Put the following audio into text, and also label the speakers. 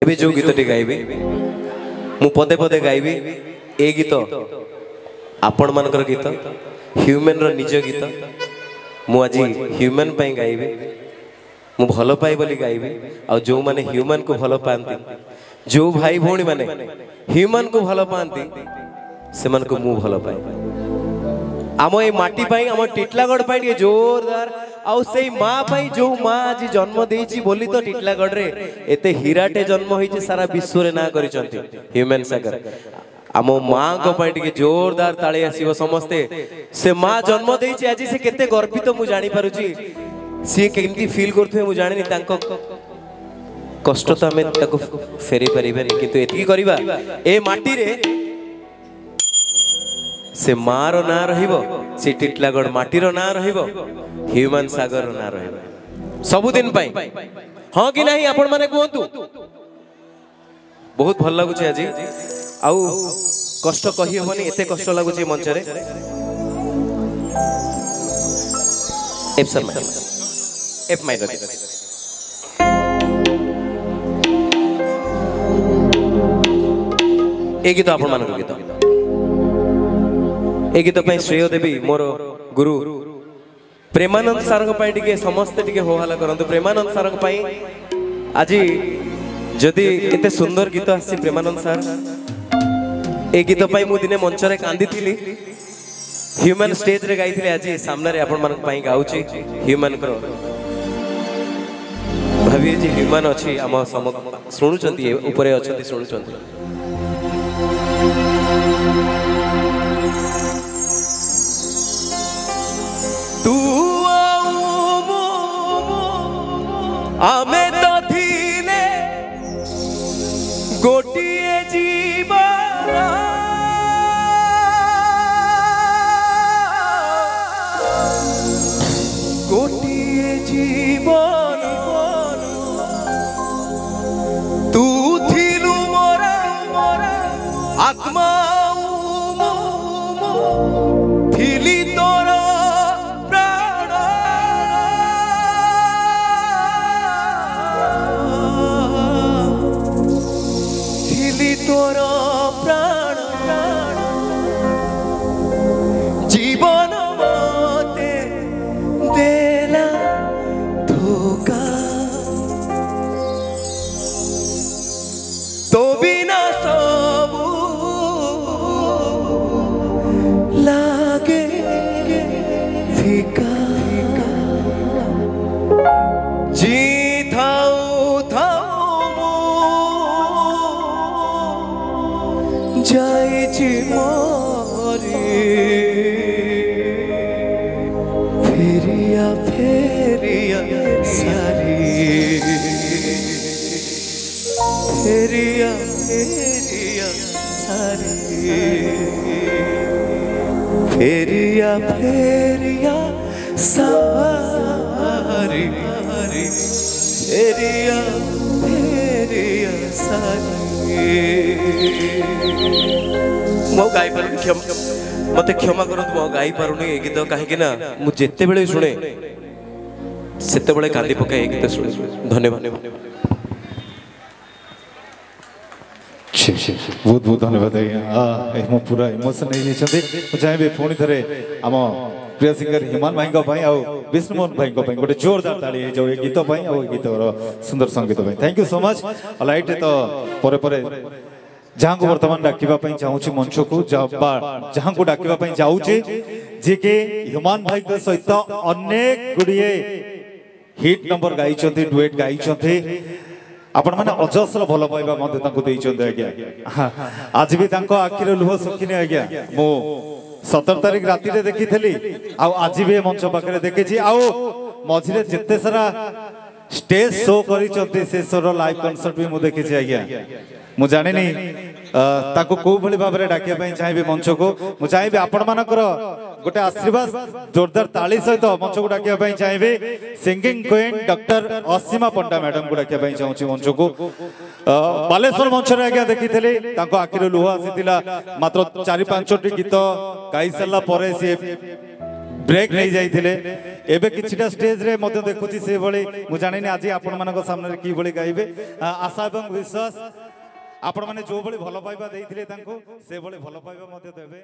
Speaker 1: ଏବେ जो गीत टी गाइबी मु पदे पदे गाइबी ए गीत आपण मानकर गीत ह्यूमन रो निज गीत मु आज ह्यूमन पई गाइबी मु भल पाई बोली गाइबी आ जो माने ह्यूमन को भल पाती जो भाई भौणी माने ह्यूमन को भल पाती से मन को मु भल पाए आम ए माटी पाई आम टिटलागढ़ पाई टे जोरदार आउ से माँ पाई जो माँ आज जन्म देइछि बोली तो टिटलागढ़ रे एते हीराटे जन्म होइछि सारा विश्व रे ना करिसंती ह्यूमन सागर आम माँ को पाई टे जोरदार ताळे आसीबो समस्ते से माँ जन्म देइछि आज से केते गर्वित मु जानि पारुछि सी केमती फील करथुए मु जानि तांको कष्ट तो हमें ताको फेरी परिबेनी किंतु एतकी करिबा ए माटी रे से मार ना रहिबो से टिटलागढ़ माटीर ना रहिबो ह्यूमन सागर ना रहिबो सबुदिन पाई हाँ कि नहीं आपण माने कहतु बहुत भल लगुच आज आउ कष्ट कही हेबनी एते कष्ट लगुच मंच रे एफ सर एफ माइनर ए गीत आपण मानक गीत ए गीत पे श्रेय देवी मोर गुरु प्रेमानंद सारंग पाई टिके समस्त टिके होहाला करंतु प्रेमानंद सारंग पाई आज जदि एते सुंदर गीत आसी प्रेमानंद सार ए गीत पाई मु दिने मंच रे कांदी थिली ह्यूमन स्टेज रे गाइथिले आज सामने रे आपण मानक पाई गाउची ह्यूमन करो भाभी जी ह्यूमन अछि हम सुनुचंती ऊपर अछंती सुनुचंती तू आमे तो धीले गोटिए जीवन गोटिए जीवन तू थिलु मोरा आत्मा थिली तोर तोर प्राण जीवन मते देला धोखा तो बिना सबू लागे फीका जी थाऊ जाइछि मोरी फेरिया फेरिया सारी फेरिया फेरिया सारी फेरिया फेरिया सारी फेरिया फेरिया सारी मो गाई पर मत क्षमा करत मो गाई पारुनी ए गीत काहे ना मु जेते बेले सुने सेते बेले कांदी पकाए ए गीत सुने धन्यवाद
Speaker 2: बहुत बहुत धन्यवाद आज्ञा मो पूरा इमोशन नहीं छथि चाहे पुणी थरे आम प्रिय सिंगर हिमान भाई को आ विष्णुमोहन भाई को गोटे जोरदार ताली जो ए गीत आ गीत सुंदर संगीत thank you so much light तो परे परे जहाँ को वर्तमान डाकिबा चाहूँ मंच को जहाँ को डाकिबा जाऊँचे जे के ह्यूमान भाई के सहित अनेक गुड़िए हिट नंबर गाई डुएट गाई आपण मैंने अजस्र भल पाइबा आज्ञा आज भी आखिर लुह सुखिनी आज्ञा मु 17 तारीख राति रे देखी थली आज भी मंच पाखे देखी मझे जिते सारा स्टेज शो करी से शोर लाइव कॉन्सर्ट भी मुझे देखी आज्ञा मु जानी ताको को भली भाव में डाकिया चाहिए मंच को मु चाहिए आपण मानकर गोटे आशीर्वाद जोरदार ताली सहित मंच को डाकिया चाहिए सिंगिंग क्वीन डॉक्टर असीमा पंडा मैडम को डाकिया चाहूँ मंच को बालेश्वर मंच रे आज्ञा देखी आखिर लुह आसीला मात्र 4-5टी गीत गाई सारा ब्रेक नहीं जाइए एबे किछिटा स्टेज रे मध्य देखुची से भली मु जानिनी आज आपण मानक सामने की भली गाइबे आशा एवं विश्वास आपण माने जो भली भलो पाइबा देइथिले तांको से भली भलो पाइबा मध्य देबे।